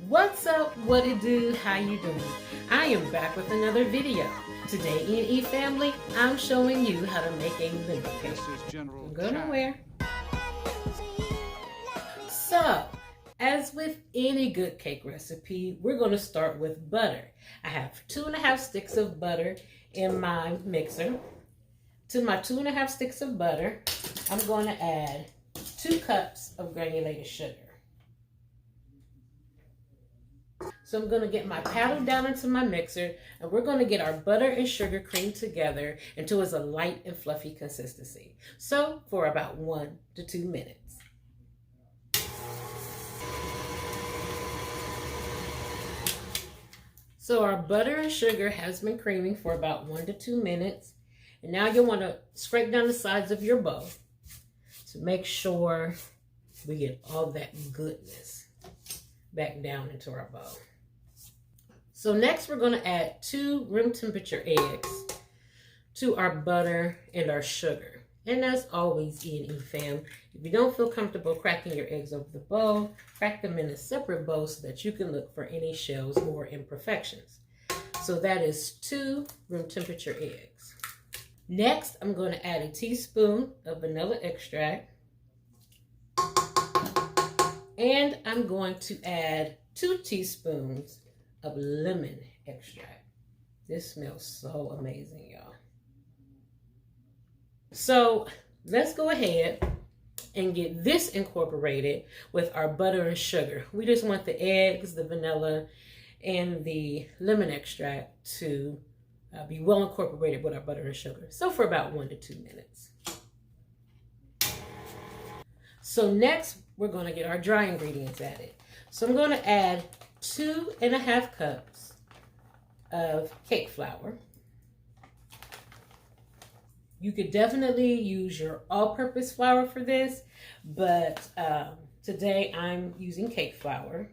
What's up? What it do? How you doing? I am back with another video. Today, EandE family, I'm showing you how to make a lemon cake. Don't go nowhere. So, as with any good cake recipe, we're going to start with butter. I have 2.5 sticks of butter in my mixer. To my 2.5 sticks of butter, I'm going to add 2 cups of granulated sugar. So I'm going to get my paddle down into my mixer, and we're going to get our butter and sugar creamed together until it's a light and fluffy consistency. So for about 1 to 2 minutes. So our butter and sugar has been creaming for about 1 to 2 minutes. And now you'll want to scrape down the sides of your bowl to make sure we get all that goodness back down into our bowl. So next we're going to add 2 room temperature eggs to our butter and our sugar. And as always, EandE fam, if you don't feel comfortable cracking your eggs over the bowl, crack them in a separate bowl so that you can look for any shells or imperfections. So that is 2 room temperature eggs. Next, I'm going to add a teaspoon of vanilla extract. And I'm going to add 2 teaspoons of lemon extract. This smells so amazing, y'all. So let's go ahead and get this incorporated with our butter and sugar. We just want the eggs, the vanilla, and the lemon extract to be well incorporated with our butter and sugar. So for about 1 to 2 minutes. So next, we're going to get our dry ingredients added. So I'm going to add 2.5 cups of cake flour. You could definitely use your all-purpose flour for this, but today I'm using cake flour.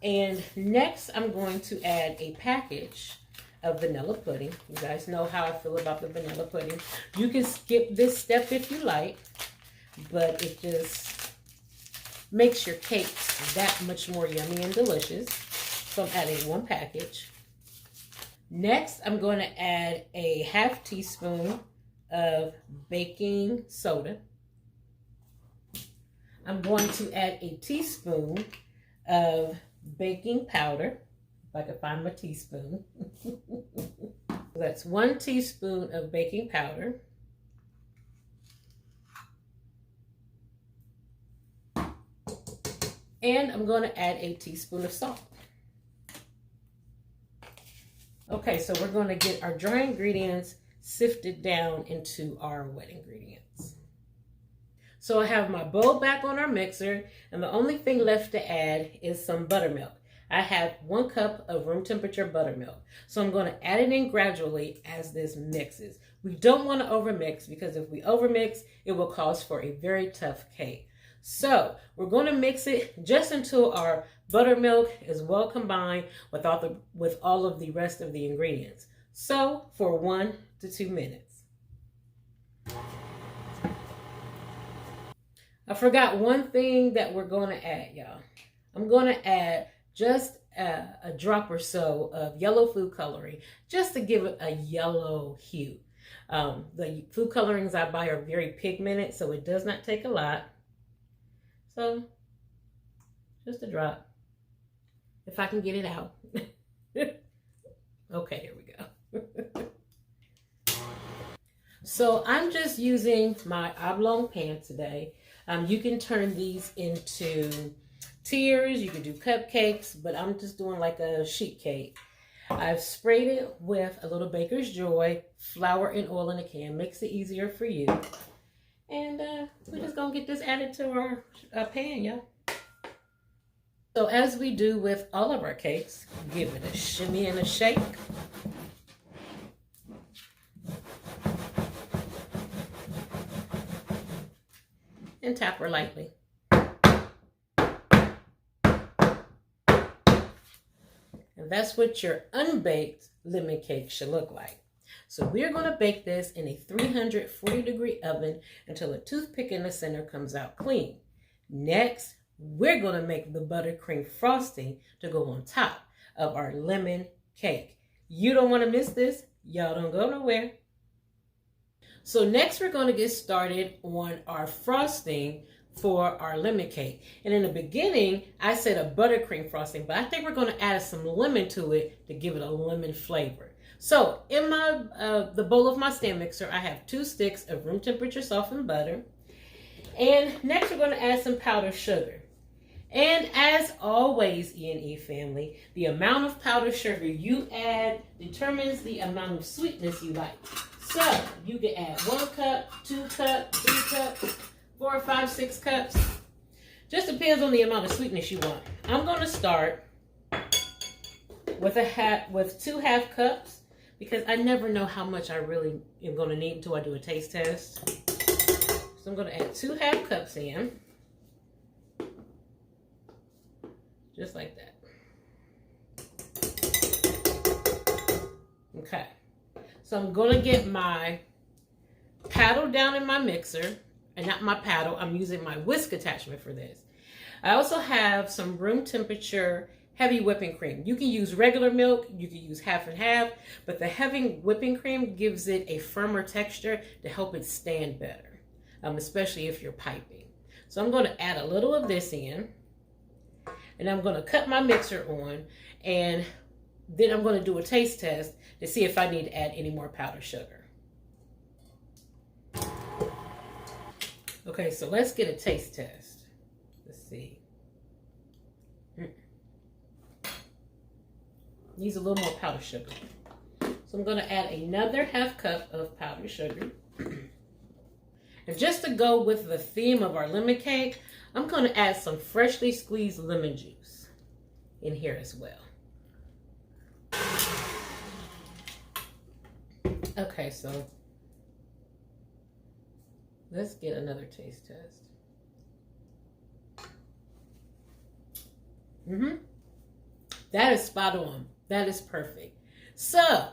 And next, I'm going to add a package of vanilla pudding. You guys know how I feel about the vanilla pudding. You can skip this step if you like, but it just makes your cakes that much more yummy and delicious. So I'm adding 1 package. Next, I'm going to add a 1/2 teaspoon of baking soda. I'm going to add a teaspoon of baking powder, if I can find my teaspoon. That's 1 teaspoon of baking powder. And I'm going to add a teaspoon of salt. Okay, so we're going to get our dry ingredients sifted down into our wet ingredients. So I have my bowl back on our mixer, and the only thing left to add is some buttermilk. I have 1 cup of room temperature buttermilk. So I'm going to add it in gradually as this mixes. We don't want to overmix, because if we overmix, it will cause for a very tough cake. So we're going to mix it just until our buttermilk is well combined with all of the rest of the ingredients. So for 1 to 2 minutes. I forgot one thing that we're going to add, y'all. I'm going to add just a drop or so of yellow food coloring, just to give it a yellow hue. The food colorings I buy are very pigmented, so it does not take a lot. So, just a drop, if I can get it out. Okay, here we go. So, I'm just using my oblong pan today. You can turn these into tiers, you can do cupcakes, but I'm just doing like a sheet cake. I've sprayed it with a little Baker's Joy, flour and oil in a can, makes it easier for you. And we're just going to get this added to our pan, y'all. So as we do with all of our cakes, give it a shimmy and a shake. And tap her lightly. And that's what your unbaked lemon cake should look like. So we're going to bake this in a 340-degree oven until a toothpick in the center comes out clean. Next, we're going to make the buttercream frosting to go on top of our lemon cake. You don't want to miss this. Y'all don't go nowhere. So next we're going to get started on our frosting for our lemon cake. And in the beginning, I said a buttercream frosting, but I think we're going to add some lemon to it to give it a lemon flavor. So in my the bowl of my stand mixer, I have 2 sticks of room temperature softened butter. And next we're going to add some powdered sugar. And as always, EandE family, the amount of powdered sugar you add determines the amount of sweetness you like. So you can add 1 cup, 2 cups, 3 cups, 4, 5, 6 cups. Just depends on the amount of sweetness you want. I'm going to start with 2 half cups because I never know how much I really am going to need until I do a taste test. So I'm going to add 2 half cups in. Just like that. Okay. So I'm going to get my paddle down in my mixer. And not my paddle. I'm using my whisk attachment for this. I also have some room temperature heavy whipping cream. You can use regular milk. You can use half and half. But the heavy whipping cream gives it a firmer texture to help it stand better. Especially if you're piping. So I'm going to add a little of this in. And I'm going to cut my mixer on, and then I'm going to do a taste test to see if I need to add any more powdered sugar. Okay, so let's get a taste test. Let's see. Needs a little more powdered sugar. So I'm going to add another half cup of powdered sugar. And just to go with the theme of our lemon cake, I'm going to add some freshly squeezed lemon juice in here as well. Okay, so let's get another taste test. That is spot on. That is perfect. So,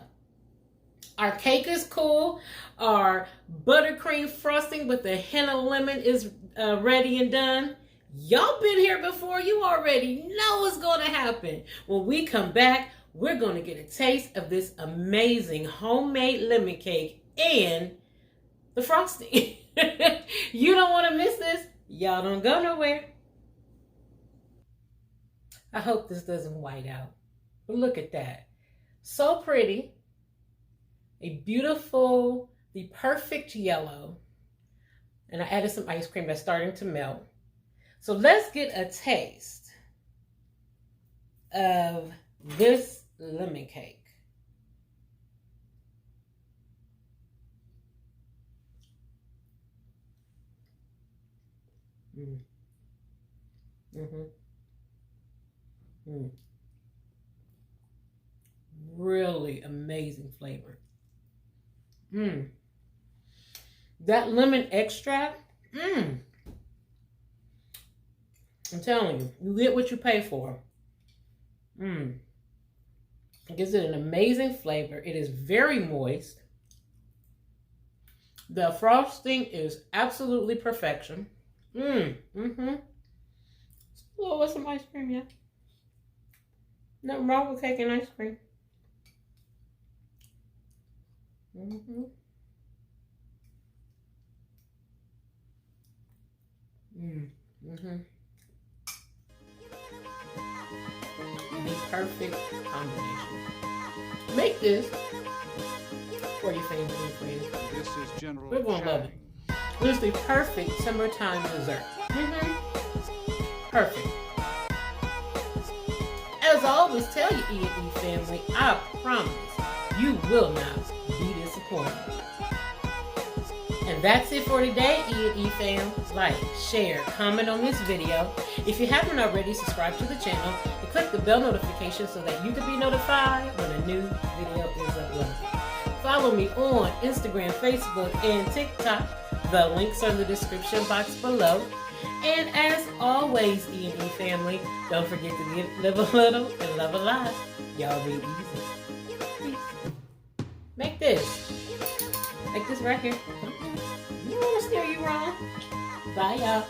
our cake is cool. Our buttercream frosting with the hint of lemon is ready and done. Y'all been here before. You already know what's going to happen. When we come back, we're going to get a taste of this amazing homemade lemon cake and the frosting. You don't want to miss this. Y'all don't go nowhere. I hope this doesn't white out. But look at that. So pretty. A beautiful, the perfect yellow. And I added some ice cream that's starting to melt. So let's get a taste of this lemon cake. Really amazing flavor. That lemon extract, I'm telling you, you get what you pay for. It gives it an amazing flavor. It is very moist. The frosting is absolutely perfection. With some ice cream, yeah. Nothing wrong with cake and ice cream. The perfect combination. Make this for your family and friends. This is General. We're gonna love it. This is the perfect summertime dessert. Perfect. As I always tell you, EandE family, I promise you will not be disappointed. And that's it for today, EandE fam. Like, share, comment on this video. If you haven't already, subscribe to the channel and click the bell notification so that you can be notified when a new video is uploaded. Follow me on Instagram, Facebook, and TikTok. The links are in the description box below. And as always, EandE family, don't forget to live a little and love a lot. Y'all be easy. Peace. Make this. Make this right here. You want to steer you wrong? Bye, y'all.